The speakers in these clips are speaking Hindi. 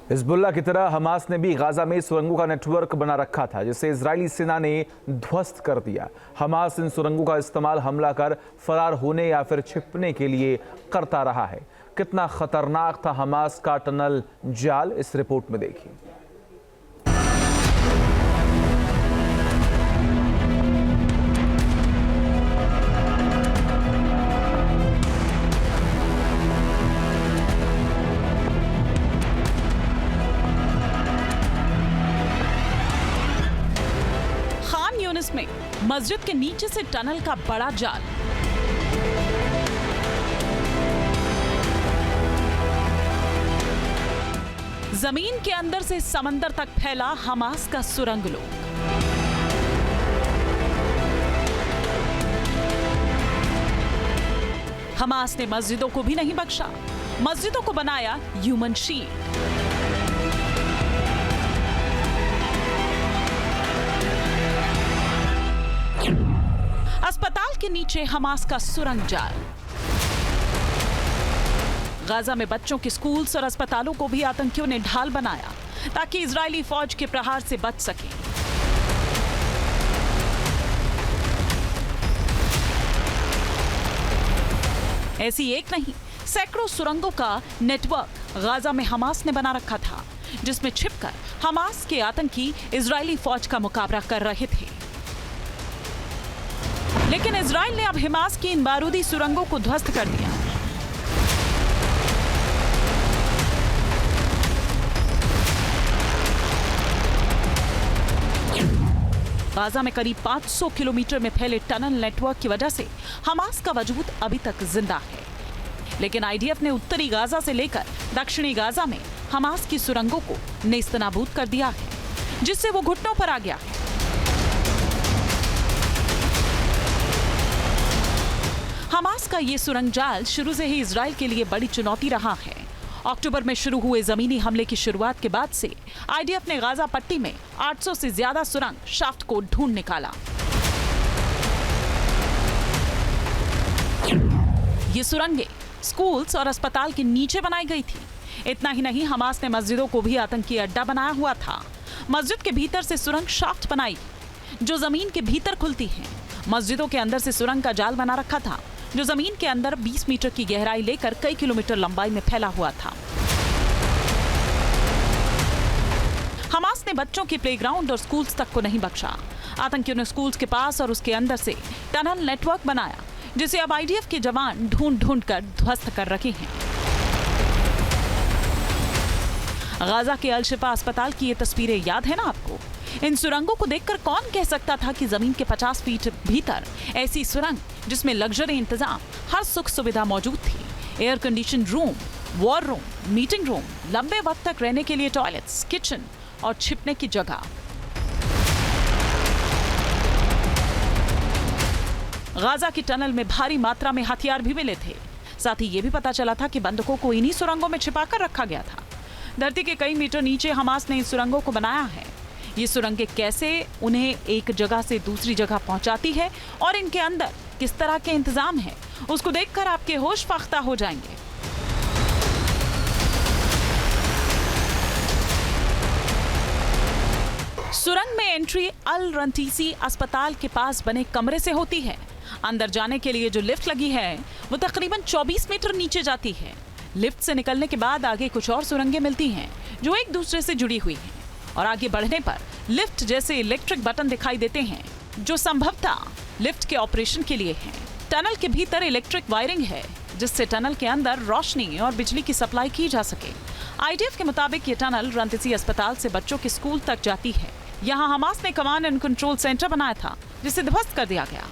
हिजबुल्लाह की तरह हमास ने भी गाजा में सुरंगों का नेटवर्क बना रखा था, जिसे इजरायली सेना ने ध्वस्त कर दिया। हमास इन सुरंगों का इस्तेमाल हमला कर फरार होने या फिर छिपने के लिए करता रहा है। कितना खतरनाक था हमास का टनल जाल, इस रिपोर्ट में देखिए। में मस्जिद के नीचे से टनल का बड़ा जाल, जमीन के अंदर से समंदर तक फैला हमास का सुरंग लोक। हमास ने मस्जिदों को भी नहीं बख्शा, मस्जिदों को बनाया ह्यूमन शील्ड। अस्पताल के नीचे हमास का सुरंग जाल। गाजा में बच्चों के स्कूल्स और अस्पतालों को भी आतंकियों ने ढाल बनाया ताकि इजरायली फौज के प्रहार से बच सके। ऐसी एक नहीं, सैकड़ों सुरंगों का नेटवर्क गाजा में हमास ने बना रखा था, जिसमें छिपकर हमास के आतंकी इजरायली फौज का मुकाबला कर रहे थे। लेकिन इजराइल ने अब हमास की इन बारूदी सुरंगों को ध्वस्त कर दिया। गाजा में करीब 500 किलोमीटर में फैले टनल नेटवर्क की वजह से हमास का वजूद अभी तक जिंदा है। लेकिन आईडीएफ ने उत्तरी गाजा से लेकर दक्षिणी गाजा में हमास की सुरंगों को नेस्तनाबूद कर दिया है, जिससे वो घुटनों पर आ गया है। हमास का ये सुरंग जाल शुरू से ही इजराइल के लिए बड़ी चुनौती रहा है। अक्टूबर में शुरू हुए जमीनी हमले की शुरुआत के बाद से आईडीएफ ने गाजा पट्टी में 800 से ज्यादा सुरंग शाफ्ट को ढूंढ निकाला। ये सुरंगें स्कूल्स और अस्पताल के नीचे बनाई गई थी। इतना ही नहीं, हमास ने मस्जिदों को भी आतंकी अड्डा बनाया हुआ था। मस्जिद के भीतर से सुरंग शाफ्ट बनाई जो जमीन के भीतर खुलती है। मस्जिदों के अंदर से सुरंग का जाल बना रखा था जो जमीन के अंदर 20 मीटर की गहराई लेकर कई किलोमीटर लंबाई में फैला हुआ था। हमास ने बच्चों के प्लेग्राउंड और स्कूल्स तक को नहीं बख्शा। आतंकियों ने स्कूल्स के पास और उसके अंदर से टनल नेटवर्क बनाया, जिसे अब आईडीएफ के जवान ढूंढ ढूंढ कर ध्वस्त कर रहे हैं। गाजा के अल शिफा अस्पताल की ये तस्वीरें याद है ना आपको? इन सुरंगों को देखकर कौन कह सकता था कि जमीन के 50 फीट भीतर ऐसी सुरंग जिसमें लग्जरी इंतजाम, हर सुख सुविधा मौजूद थी। Air condition room, war room, meeting room, लंबे वक्त तक रहने के लिए टॉयलेट्स, किचन और छिपने की जगह। गाजा की टनल में भारी मात्रा में हथियार भी मिले थे। साथ ही ये भी पता चला था कि बंदूकों को इन्हीं सुरंगों में छिपाकर रखा गया था। धरती के कई मीटर नीचे हमास ने इन सुरंगों को बनाया है। ये सुरंगें कैसे उन्हें एक जगह से दूसरी जगह पहुंचाती है और इनके अंदर किस तरह के इंतजाम है, उसको देखकर आपके होश फाख्ता हो जाएंगे। सुरंग में एंट्री अल रंतीसी अस्पताल के पास बने कमरे से होती है। अंदर जाने के लिए जो लिफ्ट लगी है वो तकरीबन 24 मीटर नीचे जाती है। लिफ्ट से निकलने के बाद आगे कुछ और सुरंगें मिलती हैं जो एक दूसरे से जुड़ी हुई हैं, और आगे बढ़ने पर लिफ्ट जैसे इलेक्ट्रिक बटन दिखाई देते हैं जो संभवतः लिफ्ट के ऑपरेशन के लिए हैं। टनल के भीतर इलेक्ट्रिक वायरिंग है जिससे टनल के अंदर रोशनी और बिजली की सप्लाई की जा सके। आईडीएफ के मुताबिक ये टनल रंतीसी अस्पताल से बच्चों के स्कूल तक जाती है। यहाँ हमास ने कमांड एंड कंट्रोल सेंटर बनाया था जिसे ध्वस्त कर दिया गया।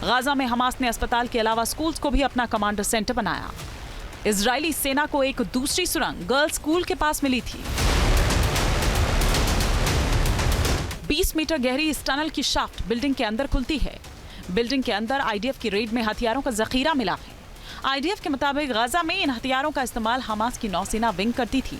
गाजा में हमास ने अस्पताल के अलावा स्कूल्स को भी अपना कमांडर सेंटर बनाया। इजरायली सेना को एक दूसरी सुरंग गर्ल्स स्कूल के पास मिली थी। 20 मीटर गहरी इस टनल की शाफ्ट बिल्डिंग के अंदर खुलती है। बिल्डिंग के अंदर आईडीएफ की रेड में हथियारों का जखीरा मिला है। आईडीएफ के मुताबिक गाजा में इन हथियारों का इस्तेमाल हमास की नौसेना विंग करती थी।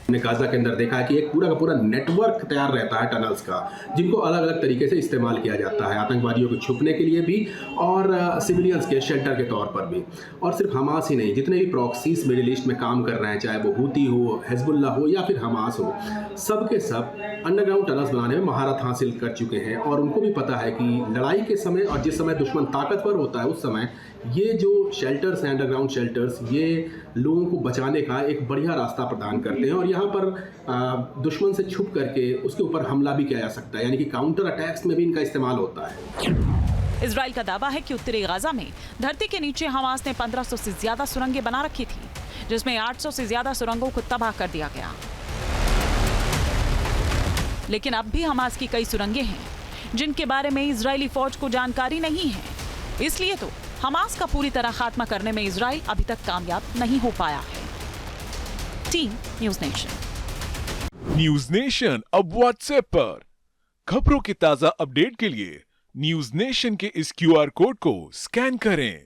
हमने गाजा के अंदर देखा है कि एक पूरा का पूरा नेटवर्क तैयार रहता है टनल्स का, जिनको अलग अलग तरीके से इस्तेमाल किया जाता है, आतंकवादियों को छुपने के लिए भी और सिविलियंस के शेल्टर के तौर पर भी। और सिर्फ हमास ही नहीं, जितने भी प्रॉक्सीज मिडिल ईस्ट में काम कर रहे हैं, चाहे वो हूती हो, हिजबुल्लाह हो या फिर हमास हो, सब के सब अंडरग्राउंड टनल्स बनाने में महारत हासिल कर चुके हैं। और उनको भी पता है कि लड़ाई के समय और जिस समय दुश्मन ताकतवर होता है, उस समय ये जो शेल्टर्स हैं, अंडरग्राउंड शेल्टर्स, ये लोगों को बचाने का एक बढ़िया रास्ता प्रदान करते हैं। और यहाँ पर दुश्मन से छुप करके उसके ऊपर हमला भी किया जा सकता है, यानी कि काउंटर अटैक्स में भी इनका इस्तेमाल होता है। इजराइल का दावा है कि उत्तरी गाजा में धरती के नीचे हमास ने 1500 से ज्यादा सुरंगें बना रखी थी, जिसमें 800 से ज्यादा सुरंगों को तबाह कर दिया गया। लेकिन अब भी हमास की कई सुरंगें हैं जिनके बारे में इजरायली फौज को जानकारी नहीं है। इसलिए तो हमास का पूरी तरह खात्मा करने में इजराइल अभी तक कामयाब नहीं हो पाया है। Team news nation. News nation अब व्हाट्सएप पर खबरों के ताजा अपडेट के लिए न्यूज़ नेशन के इस QR कोड को स्कैन करें।